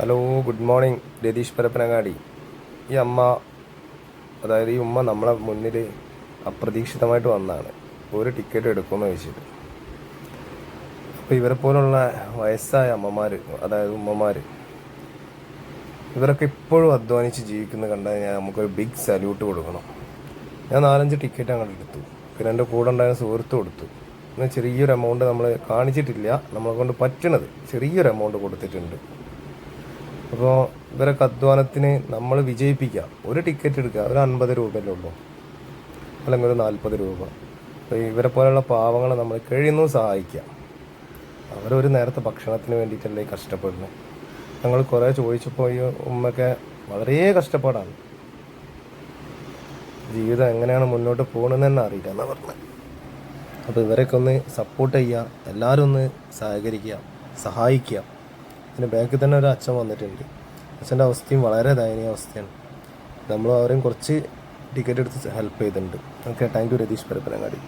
Hello, good morning. Ratheesh Parappanangadi. ഈ അമ്മ, അതായത് ഈ ഉമ്മ നമ്മളെ മുന്നിൽ അപ്രതീക്ഷിതമായിട്ട് വന്നതാണ്. ഒരു ടിക്കറ്റ് എടുക്കുമെന്ന് ചോദിച്ചിട്ട്. അപ്പോൾ ഇവരെ പോലുള്ള വയസ്സായ അമ്മമാർ, അതായത് ഉമ്മമാർ, ഇവരൊക്കെ ഇപ്പോഴും അധ്വാനിച്ച് ജീവിക്കുന്നത് കണ്ടാൽ നമുക്കൊരു ബിഗ് സല്യൂട്ട് കൊടുക്കണം. ഞാൻ 4-5 ടിക്കറ്റ് അങ്ങോട്ട് എടുത്തു. പിന്നെ എൻ്റെ കൂടെ ഉണ്ടായിരുന്ന സുഹൃത്ത് കൊടുത്തു. എന്നാൽ ചെറിയൊരു എമൗണ്ട് നമ്മൾ കാണിച്ചിട്ടില്ല, നമ്മളെ കൊണ്ട് പറ്റണത് ചെറിയൊരു എമൗണ്ട് കൊടുത്തിട്ടുണ്ട്. അപ്പോൾ ഇവരൊക്കെ അധ്വാനത്തിന് നമ്മൾ വിജയിപ്പിക്കുക. ഒരു ടിക്കറ്റ് എടുക്കുക, ഒരു 50 രൂപയല്ലേ ഉള്ളൂ, അല്ലെങ്കിൽ ഒരു 40 രൂപ. അപ്പോൾ ഇവരെ പോലെയുള്ള പാവങ്ങളെ നമ്മൾ കഴിയുന്നു സഹായിക്കുക. അവരൊരു നേരത്തെ ഭക്ഷണത്തിന് വേണ്ടിയിട്ടല്ലേ കഷ്ടപ്പെടുന്നത്. ഞങ്ങൾ കുറേ ചോദിച്ചപ്പോൾ ഈ ഉമ്മയൊക്കെ വളരെ കഷ്ടപ്പാടാണ്. ജീവിതം എങ്ങനെയാണ് മുന്നോട്ട് പോകണമെന്ന് തന്നെ അറിയില്ല എന്നാണ് പറഞ്ഞത്. അപ്പോൾ ഇവരൊക്കെ ഒന്ന് സപ്പോർട്ട് ചെയ്യുക, എല്ലാവരും ഒന്ന് സഹകരിക്കുക, സഹായിക്കുക. പിന്നെ ബാക്കിൽ തന്നെ ഒരു അച്ഛൻ വന്നിട്ടുണ്ട്. അച്ഛൻ്റെ അവസ്ഥയും വളരെ ദയനീയ അവസ്ഥയാണ്. നമ്മൾ അവരെയും കുറച്ച് ടിക്കറ്റ് എടുത്ത് ഹെൽപ്പ് ചെയ്തിട്ടുണ്ട്. Okay, thank you Ratheesh Parappanangadi.